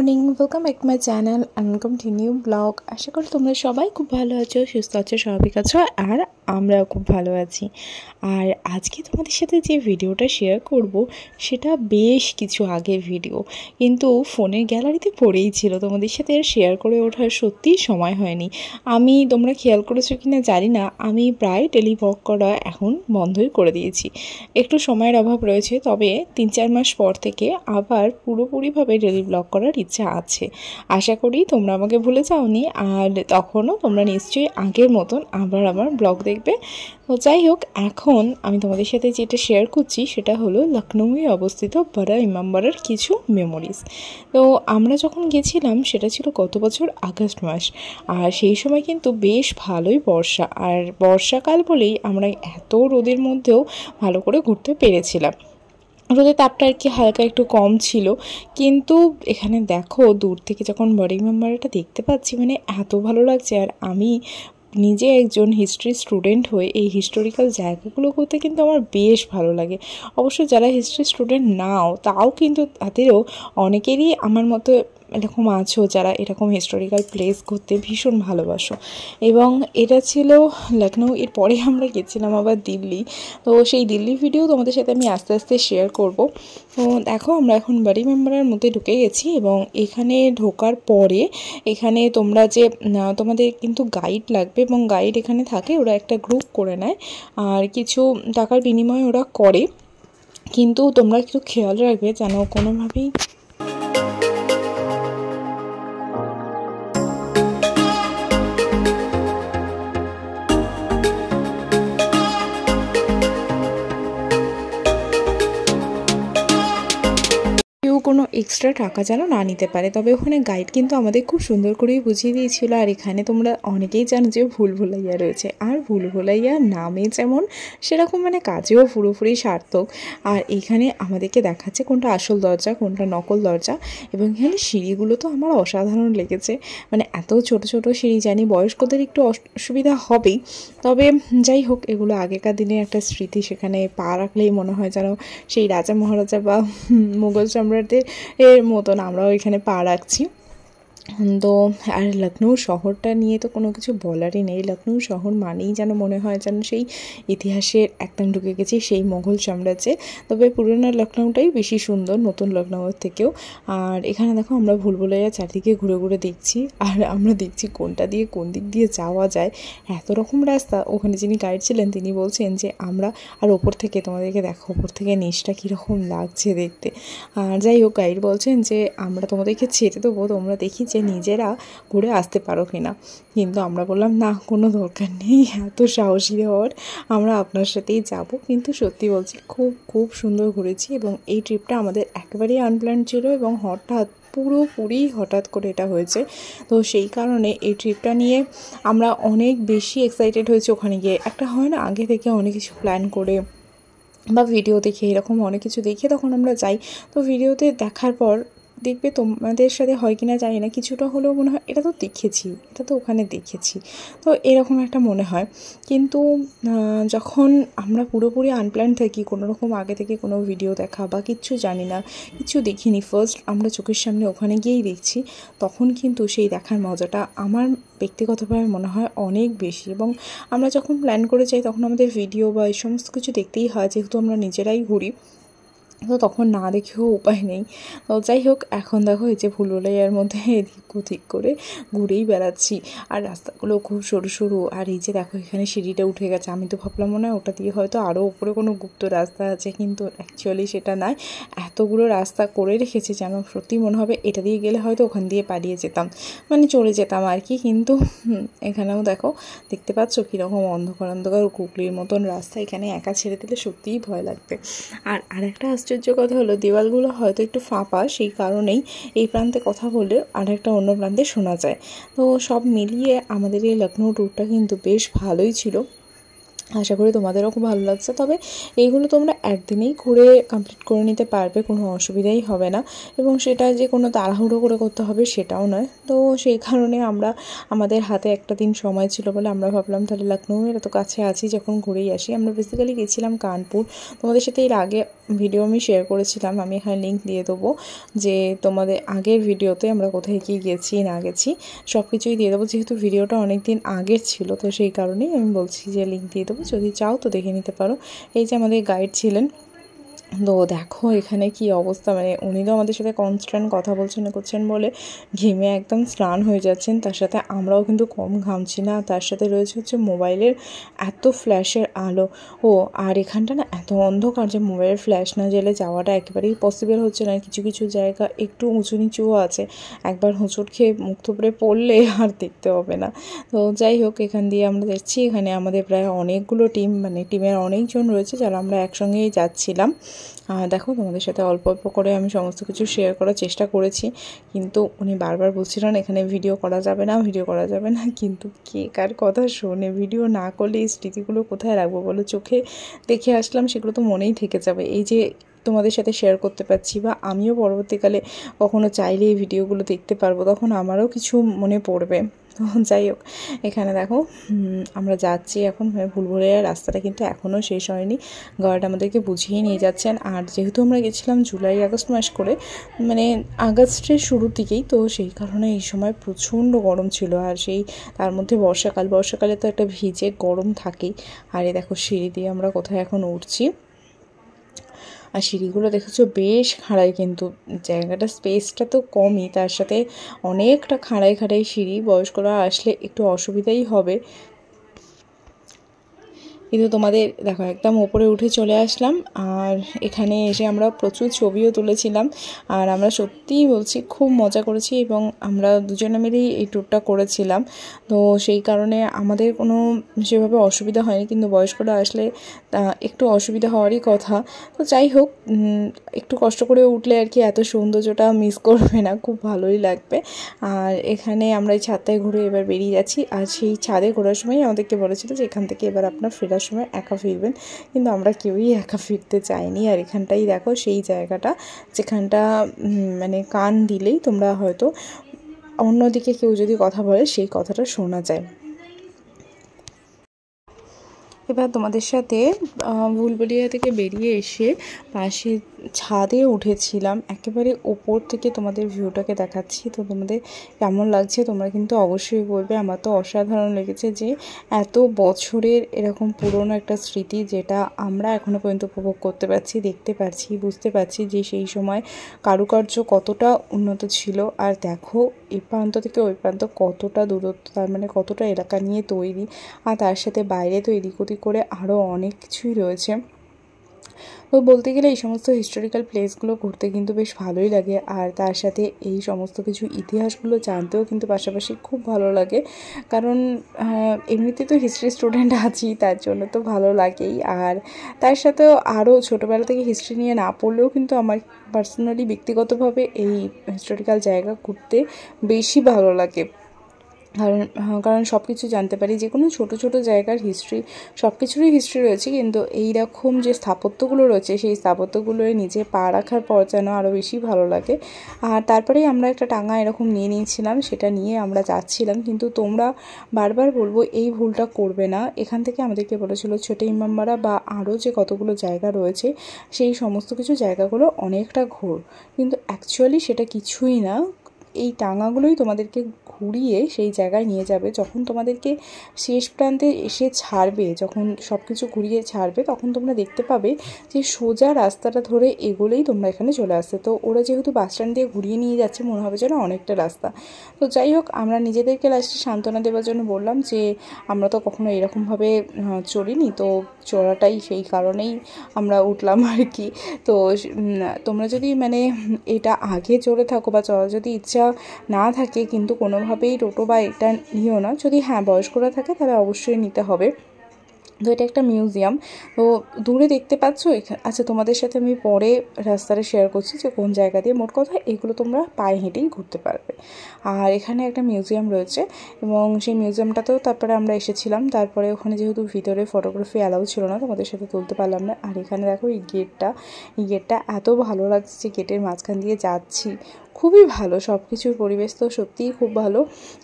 Morning, welcome back to my channel and welcome to new blog. আশা করি তোমরা সবাই খুব ভালো আছো, সুস্থ আছো, স্বাভাবিক আছো, আর আমরাও খুব ভালো আছি। আর আজকে তোমাদের সাথে যে ভিডিওটা শেয়ার করব সেটা বেশ কিছু আগের ভিডিও, কিন্তু ফোনের গ্যালারিতে পড়েই ছিল, তোমাদের সাথে আর শেয়ার করে ওঠার সত্যিই সময় হয়নি। তোমরা খেয়াল করেছো কিনা জানি না, আমি প্রায় ডেলি ব্লগ করা এখন বন্ধই করে দিয়েছি। একটু সময়ের অভাব রয়েছে, তবে 3-4 মাস পর থেকে আবার পুরোপুরিভাবে ডেলি ব্লগ করার ইচ্ছা আছে। আশা করি তোমরা আমাকে ভুলে যাওনি, আর তখনও তোমরা নিশ্চয়ই আগের মতন আবার আমার ব্লগ দেখবে। তো যাই হোক, এখন আমি তোমাদের সাথে যেটা শেয়ার করছি সেটা হলো লখনৌয়ে অবস্থিত বড়া ইমামবাড়ার কিছু মেমোরিজ। তো আমরা যখন গেছিলাম সেটা ছিল গত বছর আগস্ট মাস, আর সেই সময় কিন্তু বেশ ভালোই বর্ষা, আর বর্ষাকাল বলেই আমরা এত রোদের মধ্যেও ভালো করে ঘুরতে পেরেছিলাম। রোদের তাপটা আর কি হালকা একটু কম ছিল, কিন্তু এখানে দেখো দূর থেকে যখন বড় ইমামবাড়াটা দেখতে পাচ্ছি, মানে এত ভালো লাগছে। আর আমি নিজে একজন হিস্ট্রি স্টুডেন্ট হয়ে এই হিস্টোরিক্যাল জায়গাগুলো করতে কিন্তু আমার বেশ ভালো লাগে। অবশ্য যারা হিস্ট্রি স্টুডেন্ট নাও, তাও কিন্তু তাদেরও অনেকেরই আমার মতো এরকম আছো যারা এরকম হিস্টোরিক্যাল প্লেস ঘুরতে ভীষণ ভালোবাসো। এবং এটা ছিল লখনৌ। এরপরে আমরা গেছিলাম আবার দিল্লি। তো সেই দিল্লি ভিডিও তোমাদের সাথে আমি আস্তে আস্তে শেয়ার করব। তো দেখো, আমরা এখন বাড়ি মেম্বারের মধ্যে ঢুকে গেছি, এবং এখানে ঢোকার পরে এখানে তোমরা যে তোমাদের কিন্তু গাইড লাগবে, এবং গাইড এখানে থাকে, ওরা একটা গ্রুপ করে নেয় আর কিছু টাকার বিনিময়ে ওরা করে। কিন্তু তোমরা একটু খেয়াল রাখবে যেন কোনোভাবেই কোনো এক্সট্রা টাকা যেন না নিতে পারে। তবে ওখানে গাইড কিন্তু আমাদের খুব সুন্দর করেই বুঝিয়ে দিয়েছিল। আর এখানে তোমরা অনেকেই জানো যে ভুলভুলাইয়া রয়েছে, আর ভুলভুলাইয়া নামে যেমন সেরকম মানে কাজেও পুরোপুরি সার্থক। আর এখানে আমাদেরকে দেখাচ্ছে কোনটা আসল দরজা কোনটা নকল দরজা, এবং এখানে সিঁড়িগুলো তো আমার অসাধারণ লেগেছে। মানে এত ছোট ছোট সিঁড়ি, জানি বয়স্কদের একটু অসুবিধা হবেই, তবে যাই হোক, এগুলো আগেকার দিনের একটা স্মৃতি। সেখানে পা রাখলেই মনে হয় যেন সেই রাজা মহারাজা বা মুঘল সম্রাটদের এর মতন আমরাও এখানে পা রাখছি। তো আর লখনৌ শহরটা নিয়ে তো কোনো কিছু বলারই নেই। লখনৌ শহর মানেই যেন মনে হয় যেন সেই ইতিহাসের একদম ঢুকে গেছি, সেই মোগল সাম্রাজ্যে। তবে পুরনো লখনৌটাই বেশি সুন্দর নতুন লখনৌয়ের থেকেও। আর এখানে দেখো, আমরা ভুলভুলাইয়া চারদিকে ঘুরে ঘুরে দেখছি, আর আমরা দেখছি কোনটা দিয়ে কোন দিক দিয়ে যাওয়া যায়। এত রকম রাস্তা। ওখানে যিনি গাইড ছিলেন তিনি বলছেন যে আমরা, আর ওপর থেকে তোমাদেরকে দেখো ওপর থেকে নিচটা কীরকম লাগছে দেখতে। আর যাই হোক, গাইড বলছেন যে আমরা তোমাদেরকে ছেড়ে দেবো, তোমরা দেখি যে নিজেরা ঘুরে আসতে পারো কিনা। কিন্তু আমরা বললাম না, কোনো দরকার নেই এত সাহসী হওয়ার, আমরা আপনার সাথেই যাব। কিন্তু সত্যি বলছি, খুব খুব সুন্দর ঘুরেছি, এবং এই ট্রিপটা আমাদের একেবারেই আনপ্ল্যান্ড ছিল, এবং পুরোপুরি হঠাৎ করে এটা হয়েছে। তো সেই কারণে এই ট্রিপটা নিয়ে আমরা অনেক বেশি এক্সাইটেড হয়েছি। ওখানে গিয়ে একটা হয় না, আগে থেকে অনেক কিছু প্ল্যান করে বা ভিডিও দেখে, এরকম অনেক কিছু দেখে তখন আমরা যাই। তো ভিডিওতে দেখার পর দেখবে, তোমাদের সাথে হয় কিনা জানি না, কিছুটা হলেও মনে হয় এটা তো দেখেছি, এটা তো ওখানে দেখেছি, তো এরকম একটা মনে হয়। কিন্তু যখন আমরা পুরোপুরি আনপ্ল্যান থাকি, কোনো রকম আগে থেকে কোনো ভিডিও দেখা বা কিচ্ছু জানি না, কিছু দেখিনি, ফার্স্ট আমরা চোখের সামনে ওখানে গিয়েই দেখছি, তখন কিন্তু সেই দেখার মজাটা আমার ব্যক্তিগতভাবে মনে হয় অনেক বেশি। এবং আমরা যখন প্ল্যান করে যাই তখন আমাদের ভিডিও বা এই সমস্ত কিছু দেখতেই হয়, যেহেতু আমরা নিজেরাই ঘুরি, তো তখন না দেখেও উপায় নেই। তো যাই হোক, এখন দেখো এই যে ভুলভুলাইয়ার মধ্যে এদিক ওদিক করে ঘুরেই বেড়াচ্ছি, আর রাস্তাগুলো খুব সরু সরু। আর এই যে দেখো, এখানে সিঁড়িটা উঠে গেছে, আমি তো ভাবলাম মনে হয় ওটা দিয়ে হয়তো আরও উপরে কোনো গুপ্ত রাস্তা আছে, কিন্তু অ্যাকচুয়ালি সেটা নয়। এতগুলো রাস্তা করে রেখেছে যেন সত্যি মনে হবে এটা দিয়ে গেলে হয়তো ওখান দিয়ে পালিয়ে যেতাম, মানে চলে যেতাম আর কি। কিন্তু এখানেও দেখো, দেখতে পাচ্ছ কীরকম অন্ধকার অন্ধকার কুকলির মতন রাস্তা। এখানে একা ছেড়ে দিলে সত্যিই ভয় লাগবে। আর আরেকটা আশ্চর্য কথা হলো, দেওয়ালগুলো হয়তো একটু ফাঁপা, সেই কারণেই এই প্রান্তে কথা বললে আরেকটা অন্য প্রান্তে শোনা যায়। তো সব মিলিয়ে আমাদের এই লখনৌ ট্যুরটা কিন্তু বেশ ভালোই ছিল। আশা করি তোমাদেরও খুব ভালো লাগছে। তবে এইগুলো তোমরা একদিনেই ঘুরে কমপ্লিট করে নিতে পারবে, কোনো অসুবিধাই হবে না। এবং সেটা যে কোনো তাড়াহুড়ো করে করতে হবে সেটাও নয়। তো সেই কারণে আমাদের হাতে একটা দিন সময় ছিল বলে আমরা ভাবলাম তাহলে লখনৌয়ের এত কাছে আছি যখন ঘুরেই আসি। আমরা বেসিক্যালি গেছিলাম কানপুর। তোমাদের সাথে এর আগে ভিডিও আমি শেয়ার করেছিলাম, আমি এখানে লিঙ্ক দিয়ে দেবো, যে তোমাদের আগের ভিডিওতে আমরা কোথায় কি গেছি না গেছি সব কিছুই দিয়ে দেবো। যেহেতু ভিডিওটা অনেক দিন আগের ছিল তো সেই কারণেই আমি বলছি যে লিঙ্ক দিয়ে দেবো, যদি চাও তো দেখে নিতে পারো। এই যে আমাদের গাইড ছিলেন, তো দেখো এখানে কি অবস্থা, মানে উনি তো আমাদের সাথে কনস্ট্যান্ট কথা বলছেন করছেন বলে ঘেমে একদম স্নান হয়ে যাচ্ছেন, তার সাথে আমরাও কিন্তু কম ঘামছি না। তার সাথে রয়েছে হচ্ছে মোবাইলের এত ফ্ল্যাশের আলো, আর এখানটা না এত অন্ধকার যে মোবাইলের ফ্ল্যাশ না জ্বেলে যাওয়াটা একেবারেই পসিবল হচ্ছে না। কিছু কিছু জায়গা একটু উঁচু নিচুও আছে, একবার হোঁচট খেয়ে মুখ থুবড়ে পড়লে আর দেখতে হবে না। তো যাই হোক, এখান দিয়ে আমরা যাচ্ছি, এখানে আমাদের প্রায় অনেকগুলো টিম, মানে টিমের অনেকজন রয়েছে যারা আমরা একসঙ্গেই যাচ্ছিলাম। দেখো তোমাদের সাথে অল্প অল্প করে আমি সমস্ত কিছু শেয়ার করার চেষ্টা করেছি, কিন্তু উনি বারবার বলছিলেন এখানে ভিডিও করা যাবে না, ভিডিও করা যাবে না। কিন্তু কে কার কথা শোনে, ভিডিও না করলে এই স্মৃতিগুলো কোথায় রাখবো বলো? চোখে দেখে আসলাম, সেগুলো তো মনেই থেকে যাবে। এই যে তোমাদের সাথে শেয়ার করতে পারছি, বা আমিও পরবর্তীকালে কখনো চাইলে এই ভিডিওগুলো দেখতে পারবো, তখন আমারও কিছু মনে পড়বে। তো যাই হোক, এখানে দেখো আমরা যাচ্ছি এখন, ভুলভুলাইয়ার রাস্তাটা কিন্তু এখনও শেষ হয়নি, গার্ড আমাদেরকে বুঝিয়ে নিয়ে যাচ্ছেন। আর যেহেতু আমরা গেছিলাম জুলাই আগস্ট মাস করে, মানে আগস্টের শুরুর দিকেই, তো সেই কারণে এই সময় প্রচণ্ড গরম ছিল। আর সেই তার মধ্যে বর্ষাকালে তো একটা ভিজে গরম থাকেই। আর এই দেখো সিঁড়ি দিয়ে আমরা কোথায় এখন উঠছি, আর সিঁড়িগুলো দেখেছো বেশ খাড়াই, কিন্তু জায়গাটা স্পেসটা তো কমই, তার সাথে অনেকটা খাড়াই সিঁড়ি, বয়স্করা আসলে একটু অসুবিধাই হবে। কিন্তু তোমাদের দেখো একদম ওপরে উঠে চলে আসলাম, আর এখানে এসে আমরা প্রচুর ছবিও তুলেছিলাম। আর আমরা সত্যিই বলছি খুব মজা করেছি, এবং আমরা দুজনে মিলেই এই ট্যুরটা করেছিলাম। তো সেই কারণে আমাদের কোনো সেভাবে অসুবিধা হয়নি, কিন্তু বয়স্করা আসলে একটু অসুবিধা হওয়ারই কথা। তো যাই হোক, একটু কষ্ট করে উঠলে আর কি এত সৌন্দর্যটা মিস করবে না, খুব ভালোই লাগবে। আর এখানে আমরা এই ছাদটায় ঘুরে এবার বেরিয়ে যাচ্ছি। আর সেই ছাদে ঘোরার সময় আমাদেরকে বলেছিল যে এখান থেকে এবার আপনার ফেরার সময় একা ফিরবেন, কিন্তু আমরা কেউই একা ফিরতে চাইনি। আর এখানটাই দেখো সেই জায়গাটা যেখানটা মানে কান দিলেই তোমরা হয়তো অন্যদিকে কেউ যদি কথা বলে সেই কথাটা শোনা যায়। এবার তোমাদের সাথে ভুলভুলাইয়া থেকে বেরিয়ে এসে পাশে ছাদে উঠেছিলাম, একেবারে ওপর থেকে তোমাদের ভিউটাকে দেখাচ্ছি। তো তোমাদের কেমন লাগছে তোমরা কিন্তু অবশ্যই বলবে। আমার তো অসাধারণ লেগেছে যে এত বছরের এরকম পুরনো একটা স্মৃতি, যেটা আমরা এখনও পর্যন্ত উপভোগ করতে পারছি, দেখতে পারছি, বুঝতে পারছি যে সেই সময় কারুকার্য কতটা উন্নত ছিল। আর দেখো এই প্রান্ত থেকে ওই প্রান্ত কতটা দূরত্ব, তার মানে কতটা এলাকা নিয়ে তৈরি, আর তার সাথে বাইরে তো এদিক ওদিক করে আরও অনেক কিছুই রয়েছে। তো বলতে গেলে এই সমস্ত হিস্টোরিক্যাল প্লেসগুলো ঘুরতে কিন্তু বেশ ভালোই লাগে, আর তার সাথে এই সমস্ত কিছু ইতিহাসগুলো জানতেও কিন্তু পাশাপাশি খুব ভালো লাগে। কারণ এমনিতে তো হিস্ট্রি স্টুডেন্ট আছি, তার জন্য তো ভালো লাগেই। আর তার সাথেও আরও ছোটোবেলা থেকে হিস্ট্রি নিয়ে না পড়লেও কিন্তু আমার পার্সোনালি ব্যক্তিগতভাবে এই হিস্টোরিক্যাল জায়গা ঘুরতে বেশি ভালো লাগে। কারণ সব কিছু জানতে পারি, যে কোনো ছোটো ছোটো জায়গার হিস্ট্রি, সব কিছুরই হিস্ট্রি রয়েছে, কিন্তু এই রকম যে স্থাপত্যগুলো রয়েছে সেই স্থাপত্যগুলোয় নিজে পা রাখার পর যেন আরও বেশি ভালো লাগে। আর তারপরেই আমরা একটা টাঙা এরকম নিয়ে নিয়েছিলাম, সেটা নিয়ে আমরা যাচ্ছিলাম। কিন্তু তোমরা বারবার বলবো এই ভুলটা করবে না। এখান থেকে আমাদেরকে বলেছিল ছোটো ইমামবাড়া বা আরও যে কতগুলো জায়গা রয়েছে সেই সমস্ত কিছু জায়গাগুলো অনেকটা ঘোর, কিন্তু অ্যাকচুয়ালি সেটা কিছুই না। এই টাঙাগুলোই তোমাদেরকে ঘুরিয়ে সেই জায়গায় নিয়ে যাবে। যখন তোমাদেরকে শেষ প্রান্তে এসে ছাড়বে, যখন সব কিছু ঘুরিয়ে ছাড়বে, তখন তোমরা দেখতে পাবে যে সোজা রাস্তাটা ধরে এগোলেই তোমরা এখানে চলে আসতে। তো ওরা যেহেতু বাস স্ট্যান্ড দিয়ে ঘুরিয়ে নিয়ে যাচ্ছে, মনে হবে যেন অনেকটা রাস্তা। তো যাই হোক, আমরা নিজেদেরকে লাস্টে সান্ত্বনা দেওয়ার জন্য বললাম যে আমরা তো কখনো এরকমভাবে চড়িনি, তো চড়াটাই সেই কারণেই আমরা উঠলাম আর কি। তো তোমরা যদি মানে এটা আগে চড়ে থাকো বা চড়ার যদি ইচ্ছা না থাকে, কিন্তু কোনোভাবেই টোটো বা এটা নিও না। যদি বয়স্করা থাকে তাহলে অবশ্যই নিতে হবে। তো এটা একটা মিউজিয়াম, তো দূরে দেখতে পাচ্ছ। আচ্ছা, তোমাদের সাথে আমি পরে রাস্তাটা শেয়ার করছি যে কোন জায়গা দিয়ে। মোট কথা এগুলো তোমরা পায়ে হেঁটেই ঘুরতে পারবে। আর এখানে একটা মিউজিয়াম রয়েছে, এবং সেই মিউজিয়ামটাতেও তারপরে আমরা এসেছিলাম। তারপরে ওখানে যেহেতু ভিতরে ফটোগ্রাফি অ্যালাউ ছিল না, তোমাদের সাথে তুলতে পারলাম না। আর এখানে দেখো এই গেটটা এত ভালো লাগছে যে গেটের মাঝখান দিয়ে যাচ্ছি, খুবই ভালো, সব কিছুর পরিবেশ তো সত্যিই খুব ভালো।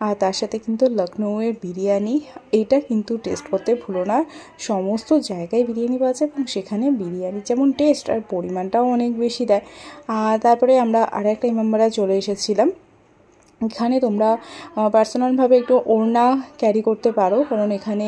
আর তার সাথে কিন্তু লখনউয়ের বিরিয়ানি, এটা কিন্তু টেস্ট করতে ভুলো না। সমস্ত জায়গায় বিরিয়ানি পাওয়া যায় এবং সেখানে বিরিয়ানি যেমন টেস্ট আর পরিমাণটাও অনেক বেশি দেয়। আর তারপরে আমরা আরেকটা ইমামবাড়া চলে এসেছিলাম। এখানে তোমরা পার্সোনালভাবে একটু ওড়না ক্যারি করতে পারো, কারণ এখানে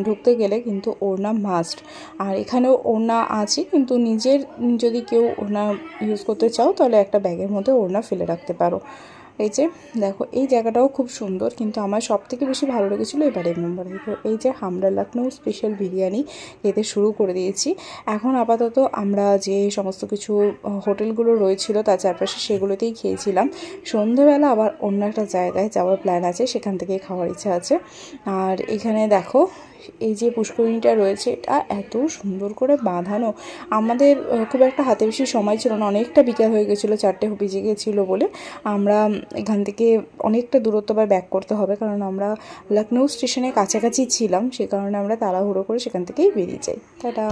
ঢুকতে গেলে কিন্তু ওড়না মাস্ট। আর এখানেও ওড়না আছে, কিন্তু নিজের যদি কেউ ওড়না ইউজ করতে চাও তাহলে একটা ব্যাগের মধ্যে ওড়না ফেলে রাখতে পারো। এই যে দেখো, এই জায়গাটাও খুব সুন্দর, কিন্তু আমার সবথেকে বেশি ভালো লেগেছিলো এবারে মেম্বারে। তো এই যে আমরা লখনউ স্পেশাল বিরিয়ানি খেতে শুরু করে দিয়েছি। এখন আপাতত আমরা যে সমস্ত কিছু হোটেলগুলো রয়েছিল তার চারপাশে সেগুলোতেই খেয়েছিলাম। সন্ধেবেলা আবার অন্য একটা জায়গায় যাওয়ার প্ল্যান আছে, সেখান থেকে খাওয়ার ইচ্ছা আছে। আর এখানে দেখো, এই যে পুষ্করিণীটা রয়েছে এটা এত সুন্দর করে বাঁধানো। আমাদের খুব একটা হাতে বেশি সময় ছিল না, অনেকটা বিকেল হয়ে গেছিলো, 4টে বেজে গেছিলো বলে আমরা এখান থেকে অনেকটা দূরত্ব আবার ব্যাক করতে হবে, কারণ আমরা লখনউ স্টেশনের কাছাকাছি ছিলাম, সে কারণে আমরা তাড়াহুড়ো করে সেখান থেকেই বেরিয়ে যাই। টাটা।